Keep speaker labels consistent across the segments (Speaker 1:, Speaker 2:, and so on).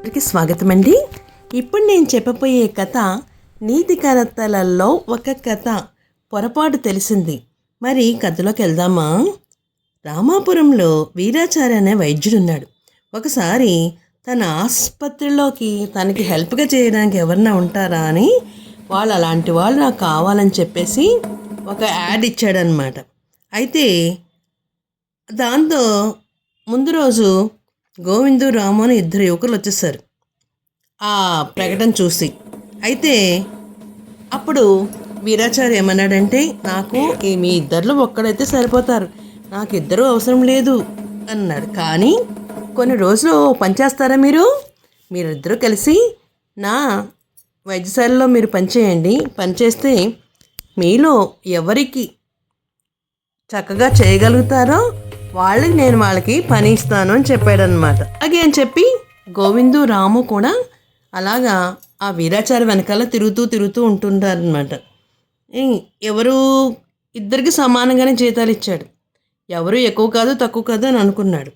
Speaker 1: అందరికీ స్వాగతం అండి. ఇప్పుడు నేను చెప్పబోయే కథ నీతి కథలలో ఒక కథ. పొరపాటు తెలిసింది. మరి కథలోకి వెళ్దామా? రామాపురంలో వీరాచార్య అనే వైద్యుడున్నాడు. ఒకసారి తన ఆసుపత్రిలోకి తనకి హెల్ప్గా చేయడానికి ఎవరన్నా ఉంటారా అని అలాంటి వాళ్ళు నాకు కావాలని చెప్పేసి ఒక యాడ్ ఇచ్చాడనమాట. అయితే దాంతో ముందు రోజు గోవిందు రాము అని ఇద్దరు యువకులు వచ్చేసారు ఆ ప్రకటన చూసి. అయితే అప్పుడు వీరాచార్య ఏమన్నాడంటే, నాకు మీ ఇద్దరిలో ఒక్కడైతే సరిపోతారు, నాకు ఇద్దరు అవసరం లేదు అన్నాడు. కానీ కొన్ని రోజులు పనిచేస్తారా మీరిద్దరూ కలిసి నా వైద్యశాలలో మీరు పనిచేయండి. పనిచేస్తే మీలో ఎవరికి చక్కగా చేయగలుగుతారో వాళ్ళకి పని ఇస్తాను అని చెప్పాడనమాట. అలాగే అని చెప్పి గోవిందు రాము కూడా అలాగా ఆ వీరాచార్య వెనకాల తిరుగుతూ ఉంటుంటారనమాట. ఎవరు ఇద్దరికి సమానంగానే జీతాలు ఇచ్చాడు. ఎవరు ఎక్కువ కాదు తక్కువ కాదు అని అనుకున్నాడు.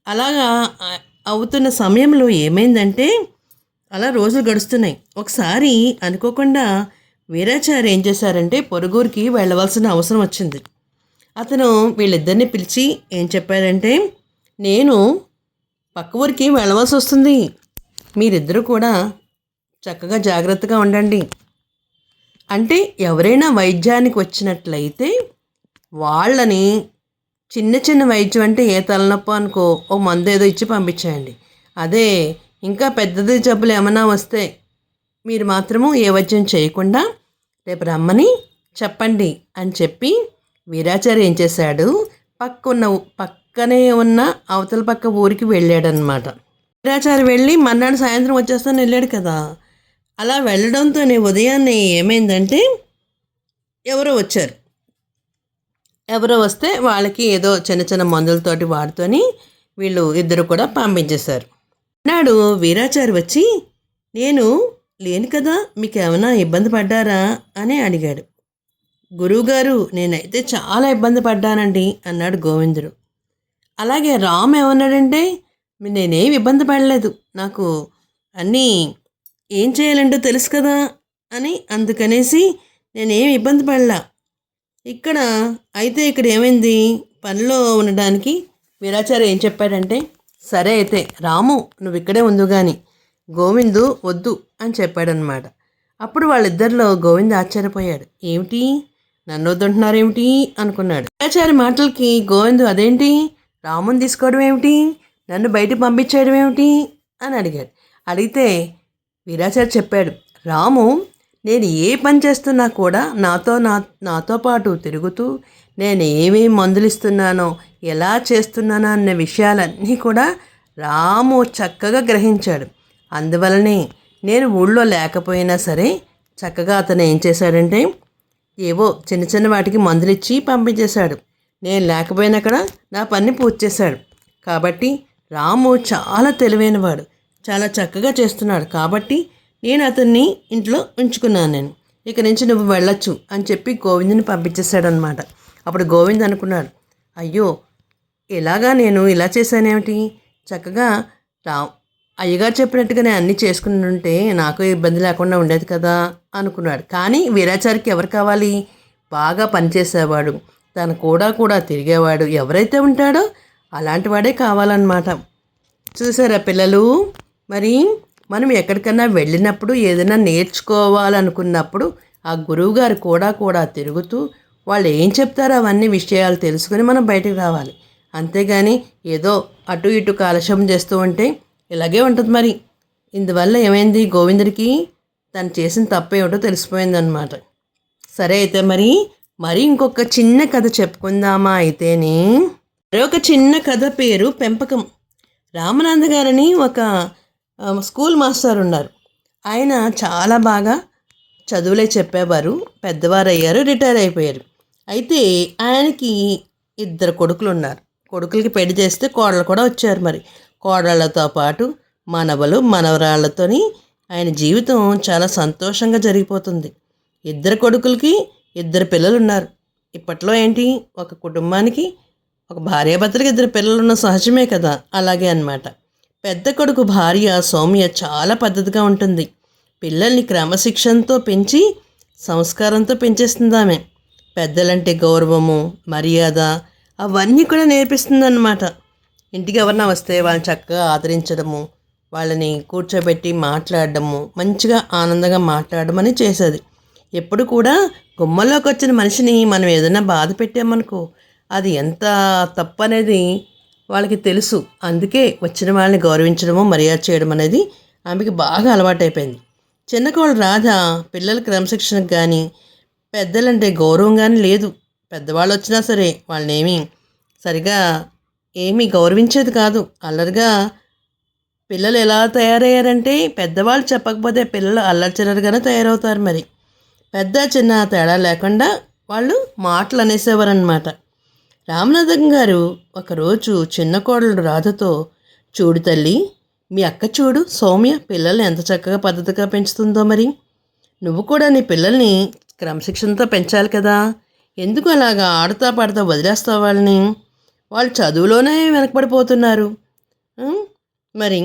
Speaker 1: అలాగా అవుతున్న సమయంలో ఏమైందంటే, అలా రోజులు గడుస్తున్నాయి. ఒకసారి అనుకోకుండా వీరాచార్య ఏం చేశారంటే, పొరుగురికి వెళ్ళవలసిన అవసరం వచ్చింది. అతను వీళ్ళిద్దరిని పిలిచి ఏం చెప్పారంటే, నేను పక్క ఊరికి వెళ్ళవలసి వస్తుంది, మీరిద్దరూ కూడా చక్కగా జాగ్రత్తగా ఉండండి. అంటే ఎవరైనా వైద్యానికి వచ్చినట్లయితే వాళ్ళని చిన్న వైద్యం అంటే ఏ తలనొప్పి అనుకో ఓ మందు ఏదో ఇచ్చి పంపించేయండి. అదే ఇంకా పెద్దది జబ్బులు ఏమైనా వస్తే మీరు మాత్రము ఏ వైద్యం చేయకుండా రేపు రమ్మని చెప్పండి అని చెప్పి వీరాచార్య ఏం చేశాడు, పక్కనే ఉన్న అవతల పక్క ఊరికి వెళ్ళాడనమాట. వీరాచార్య వెళ్ళి మర్నాడు సాయంత్రం వచ్చేస్తాను వెళ్ళాడు కదా. అలా వెళ్ళడంతోనే ఉదయాన్నే ఏమైందంటే, ఎవరో వస్తే వాళ్ళకి ఏదో చిన్న మందులతోటి వాడుతోని వీళ్ళు ఇద్దరు కూడా పంపించేశారు. నాడు వీరాచార్య వచ్చి, నేను లేను కదా, మీకు ఏమైనా ఇబ్బంది పడ్డారా అని అడిగాడు. గురువుగారు, నేనైతే చాలా ఇబ్బంది పడ్డానండి అన్నాడు గోవిందుడు. అలాగే రామ్ ఏమన్నాడంటే, నేనేం ఇబ్బంది పడలేదు, నాకు అన్నీ ఏం చేయాలంటో తెలుసు కదా అని, అందుకనేసి నేనేం ఇబ్బంది పడలా. ఇక్కడ ఏమైంది, పనిలో ఉండడానికి వీరాచార్య ఏం చెప్పాడంటే, సరే అయితే రాము నువ్వు ఇక్కడే ఉండు కానీ గోవిందు వద్దు అని చెప్పాడనమాట. అప్పుడు వాళ్ళిద్దరిలో గోవింద్ ఆశ్చర్యపోయాడు. ఏమిటి, నన్ను వద్దంటున్నారేమిటి అనుకున్నాడు. వీరాచార్య మాటలకి గోవిందు, అదేంటి రాముని తీసుకోవడం ఏమిటి, నన్ను బయటికి పంపించేయడం ఏమిటి అని అడిగాడు. అడిగితే వీరాచార్య చెప్పాడు, రాము నేను ఏ పని చేస్తున్నా కూడా నాతో పాటు తిరుగుతూ నేను ఏమేమి మందులు ఇస్తున్నానో ఎలా చేస్తున్నానో అన్న విషయాలన్నీ కూడా రాము చక్కగా గ్రహించాడు. అందువలనే నేను ఊళ్ళో లేకపోయినా సరే చక్కగా అతను ఏం చేశాడంటే, ఏవో చిన్న వాటికి మందులు ఇచ్చి పంపించేశాడు. నేను లేకపోయినా అక్కడ నా పని పూర్తి చేశాడు. కాబట్టి రాము చాలా తెలివైనవాడు, చాలా చక్కగా చేస్తున్నాడు. కాబట్టి నేను అతన్ని ఇంట్లో ఉంచుకున్నాను. ఇక నుంచి నువ్వు వెళ్ళొచ్చు అని చెప్పి గోవిందుని పంపించేశాడనమాట. అప్పుడు గోవింద్ అనుకున్నాడు, అయ్యో ఇలాగా నేను ఇలా చేశానేమిటి, చక్కగా అయ్యగారు చెప్పినట్టుగానే అన్నీ చేసుకుని ఉంటే నాకు ఇబ్బంది లేకుండా ఉండేది కదా అనుకున్నాడు. కానీ వీరాచారికి ఎవరు కావాలి, బాగా పనిచేసేవాడు, తను కూడా తిరిగేవాడు ఎవరైతే ఉంటాడో అలాంటి వాడే కావాలన్నమాట. చూసారా పిల్లలు, మరి మనం ఎక్కడికన్నా వెళ్ళినప్పుడు ఏదైనా నేర్చుకోవాలనుకున్నప్పుడు ఆ గురువుగారు కూడా తిరుగుతూ వాళ్ళు ఏం చెప్తారో అవన్నీ విషయాలు తెలుసుకొని మనం బయటకు రావాలి. అంతేగాని ఏదో అటు ఇటు కాలక్షేపం చేస్తూ ఉంటే ఇలాగే ఉంటుంది. మరి ఇందువల్ల ఏమైంది, గోవిందుడికి తను చేసిన తప్పేమిటో తెలిసిపోయిందనమాట. సరే అయితే మరి ఇంకొక చిన్న కథ చెప్పుకుందామా అయితేనే. ఒక చిన్న కథ పేరు పెంపకం. రామనాథ గారని ఒక స్కూల్ మాస్టర్ ఉన్నారు. ఆయన చాలా బాగా చదువులే చెప్పేవారు, పెద్దవారు అయ్యారు, రిటైర్ అయిపోయారు. అయితే ఆయనకి 2 కొడుకులు ఉన్నారు. కొడుకులకి పెళ్లి చేస్తే కోడలు కూడా వచ్చారు. మరి కోడళ్ళతో పాటు మనవరాళ్లతోని ఆయన జీవితం చాలా సంతోషంగా జరిగిపోతుంది. 2 కొడుకులకి 2 పిల్లలు ఉన్నారు. ఇప్పట్లో ఏంటి, ఒక కుటుంబానికి ఒక భార్యాభర్తలకి 2 పిల్లలు ఉన్న సహజమే కదా, అలాగే అన్నమాట. పెద్ద కొడుకు భార్య సౌమ్య చాలా పద్ధతిగా ఉంటుంది. పిల్లల్ని క్రమశిక్షణతో పెంచి సంస్కారంతో పెంచేస్తుంది ఆమె. పెద్దలంటే గౌరవము, మర్యాద అవన్నీ కూడా నేర్పిస్తుందన్నమాట. ఇంటికి ఎవరన్నా వస్తే వాళ్ళని చక్కగా ఆదరించడము, వాళ్ళని కూర్చోబెట్టి మాట్లాడడము, మంచిగా ఆనందంగా మాట్లాడడం అని చేసేది. ఎప్పుడు కూడా గుమ్మల్లోకి వచ్చిన మనిషిని మనం ఏదైనా బాధ పెట్టామనుకో అది ఎంత తప్పు అనేది వాళ్ళకి తెలుసు. అందుకే వచ్చిన వాళ్ళని గౌరవించడము, మర్యాద చేయడం అనేది ఆమెకి బాగా అలవాటైపోయింది. చిన్న కోడలు రాధ పిల్లల క్రమశిక్షణకు కానీ పెద్దలంటే గౌరవం కానీ లేదు. పెద్దవాళ్ళు వచ్చినా సరే వాళ్ళని సరిగా ఏమీ గౌరవించేది కాదు. అల్లరిగా పిల్లలు ఎలా తయారయ్యారంటే పెద్దవాళ్ళు చెప్పకపోతే పిల్లలు అల్లరిచిల్లరిగానే తయారవుతారు. మరి పెద్ద చిన్న తేడా లేకుండా వాళ్ళు మాటలు అనేసేవారనమాట. రామనాథం గారు ఒకరోజు చిన్న కోడలు రాధతో, చూడు తల్లి, మీ అక్క చూడు సౌమ్య పిల్లల్ని ఎంత చక్కగా పద్ధతిగా పెంచుతుందో, మరి నువ్వు కూడా నీ పిల్లల్ని క్రమశిక్షణతో పెంచాలి కదా, ఎందుకు అలాగా ఆడుతా పాడుతా వదిలేస్తావు వాళ్ళని? వాళ్ళు చదువులోనే వెనకబడిపోతున్నారు. మరి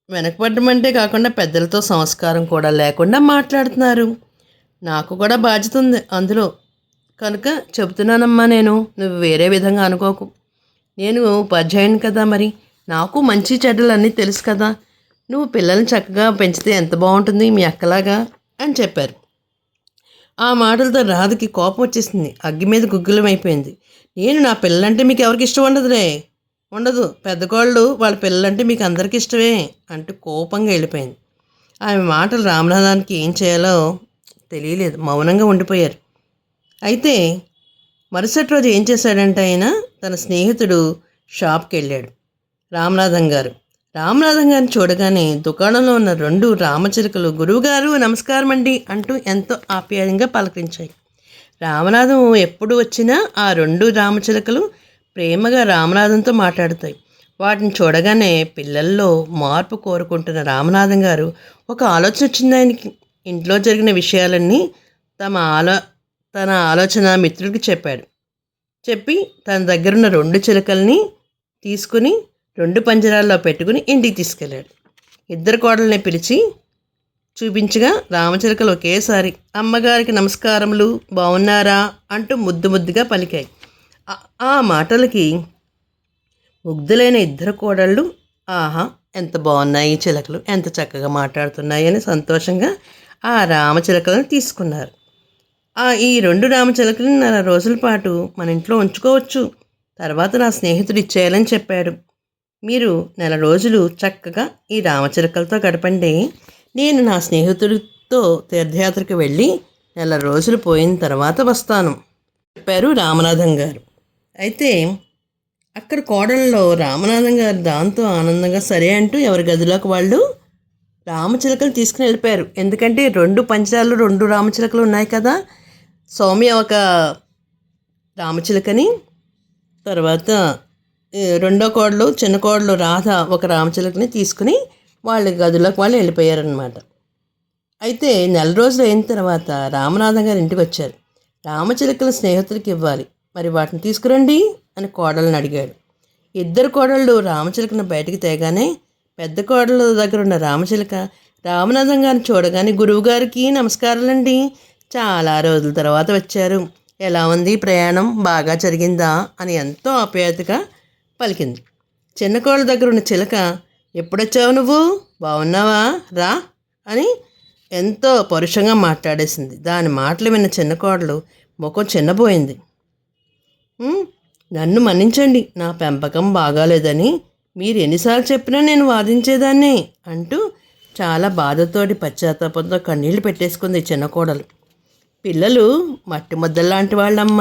Speaker 1: వెనకబడడం అంటే కాకుండా పెద్దలతో సంస్కారం కూడా లేకుండా మాట్లాడుతున్నారు. నాకు కూడా బాధ్యత ఉంది అందులో, కనుక చెబుతున్నానమ్మా. నువ్వు వేరే విధంగా అనుకోకు. నేను ఉపాధ్యాయుని కదా, మరి నాకు మంచి చెడ్డలు అన్నీ తెలుసు కదా. నువ్వు పిల్లల్ని చక్కగా పెంచితే ఎంత బాగుంటుంది మీ అక్కలాగా అని చెప్పారు. ఆ మాటలతో రాధకి కోపం వచ్చేసింది. అగ్గి మీద గుగ్గులం అయిపోయింది. నేను నా పిల్లలంటే మీకు ఎవరికి ఇష్టం ఉండదు. పెద్ద కోళ్ళు వాళ్ళ పిల్లలంటే మీకు అందరికీ ఇష్టమే అంటూ కోపంగా వెళ్ళిపోయింది. ఆమె మాటలు రామనాథానికి ఏం చేయాలో తెలియలేదు. మౌనంగా ఉండిపోయారు. అయితే మరుసటి రోజు ఏం చేశాడంటే ఆయన తన స్నేహితుడు షాప్కి వెళ్ళాడు. రామనాథం గారిని చూడగానే దుకాణంలో ఉన్న 2 రామచిలుకలు గురువుగారు నమస్కారం అండి అంటూ ఎంతో ఆప్యాయంగా పలకరించాయి. రామనాథం ఎప్పుడు వచ్చినా ఆ 2 రామచిలుకలు ప్రేమగా రామనాథంతో మాట్లాడుతాయి. వాటిని చూడగానే పిల్లల్లో మార్పు కోరుకుంటున్న రామనాథం గారు ఒక ఆలోచన వచ్చింది ఆయనకి. ఇంట్లో జరిగిన విషయాలన్నీ తన ఆలోచన మిత్రుడికి చెప్పి తన దగ్గరున్న 2 చిలుకల్ని తీసుకుని 2 పంజరాల్లో పెట్టుకుని ఇంటికి తీసుకెళ్ళాడు. 2 కోడల్ని పిలిచి చూపించగా రామచిలుకలు ఒకేసారి అమ్మగారికి నమస్కారములు, బాగున్నారా అంటూ ముద్దుగా పలికాయి. ఆ మాటలకి ముగ్ధులైన 2 కోడళ్ళు, ఆహా ఎంత బాగున్నాయి చిలకలు, ఎంత చక్కగా మాట్లాడుతున్నాయి అని సంతోషంగా ఆ రామచిలుకలను తీసుకున్నారు. ఈ 2 రామచిలుకలను 4 రోజుల పాటు మన ఇంట్లో ఉంచుకోవచ్చు, తర్వాత నా స్నేహితుడు ఇచ్చేయాలని చెప్పాడు. మీరు 4 రోజులు చక్కగా ఈ రామచిలుకలతో గడపండి. నేను నా స్నేహితుడితో తీర్థయాత్రకు వెళ్ళి 4 రోజులు పోయిన తర్వాత వస్తాను చెప్పారు రామనాథం గారు. అయితే అక్కడ కోడళ్ళలో రామనాథం గారు దాంతో ఆనందంగా సరే అంటూ ఎవరి గదిలోకి వాళ్ళు రామచిలుకలు తీసుకుని వెళ్ళిపోయారు. ఎందుకంటే 2 పంజరాలు 2 రామచిలుకలు ఉన్నాయి కదా. సౌమ్య ఒక రామచిలుకని, తర్వాత రెండో కోడలు చిన్న కోడలు రాధ ఒక రామచిలుకని తీసుకుని వాళ్ళ గదిలోకి వాళ్ళు వెళ్ళిపోయారనమాట. అయితే 4 రోజులు అయిన తర్వాత రామనాథం గారు ఇంటికి వచ్చారు. రామచిలుకలు స్నేహితులకి ఇవ్వాలి, మరి వాటిని తీసుకురండి అని కోడలను అడిగాడు. 2 కోడళ్ళు రామచిలుకను బయటికి తేగానే పెద్ద కోడల దగ్గర ఉన్న రామచిలుక రామనాథం గారిని చూడగానే, గురువుగారికి నమస్కారాలండి, చాలా రోజుల తర్వాత వచ్చారు, ఎలా ఉంది ప్రయాణం, బాగా జరిగిందా అని ఎంతో ఆప్యాయతగా పలికింది. చిన్న కోడల దగ్గర ఉన్న చిలక, ఎప్పుడొచ్చావు నువ్వు, బాగున్నావా, రా అని ఎంతో పరుషంగా మాట్లాడేసింది. దాని మాటలు విన్న చిన్న కోడలు ముఖం చిన్నపోయింది. నన్ను మన్నించండి, నా పెంపకం బాగాలేదని మీరు ఎన్నిసార్లు చెప్పినా నేను వాదించేదాన్నే అంటూ చాలా బాధతోటి పశ్చాత్తాపంతో కన్నీళ్లు పెట్టేసుకుంది చిన్న కోడలు. పిల్లలు మట్టి ముద్దల్లాంటి వాళ్ళమ్మ,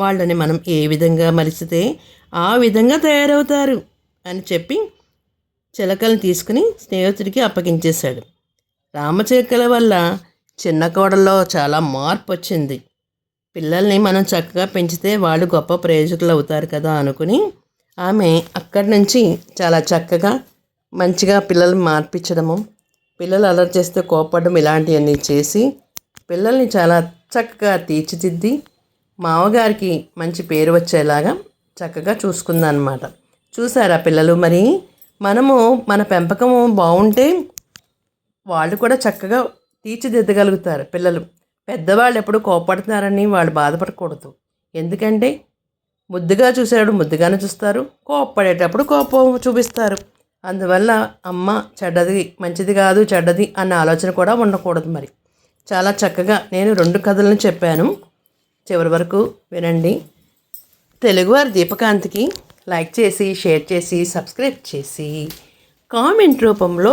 Speaker 1: వాళ్ళని మనం ఏ విధంగా మరిచితే ఆ విధంగా తయారవుతారు అని చెప్పి చిలకలను తీసుకుని స్నేహితుడికి అప్పగించేశాడు. రామచిలుకల వల్ల చిన్న కోడల్లో చాలా మార్పు వచ్చింది. పిల్లల్ని మనం చక్కగా పెంచితే వాళ్ళు గొప్ప ప్రయోజకులు అవుతారు కదా అనుకుని ఆమె అక్కడి నుంచి చాలా చక్కగా మంచిగా పిల్లల్ని మార్పించడము, పిల్లలు అల్లరి చేస్తే కోపడడం ఇలాంటివన్నీ చేసి పిల్లల్ని చాలా చక్కగా తీర్చిదిద్ది మామగారికి మంచి పేరు వచ్చేలాగా చక్కగా చూసుకుందన్నమాట. చూసారా పిల్లలు, మరి మనము మన పెంపకము బాగుంటే వాళ్ళు కూడా చక్కగా తీర్చిదిద్దగలుగుతారు పిల్లలు. పెద్దవాళ్ళు ఎప్పుడు కోపడుతున్నారని వాళ్ళు బాధపడకూడదు. ఎందుకంటే ముద్దుగా చూసేవాడు ముద్దుగానే చూస్తారు, కోపపడేటప్పుడు కోపం చూపిస్తారు. అందువల్ల అమ్మ చెడ్డది, మంచిది కాదు, చెడ్డది అన్న ఆలోచన కూడా ఉండకూడదు. మరి చాలా చక్కగా నేను 2 కథలను చెప్పాను. చివరి వరకు వినండి. తెలుగువారి దీపకాంతికి లైక్ చేసి, షేర్ చేసి, సబ్స్క్రైబ్ చేసి, కామెంట్ రూపంలో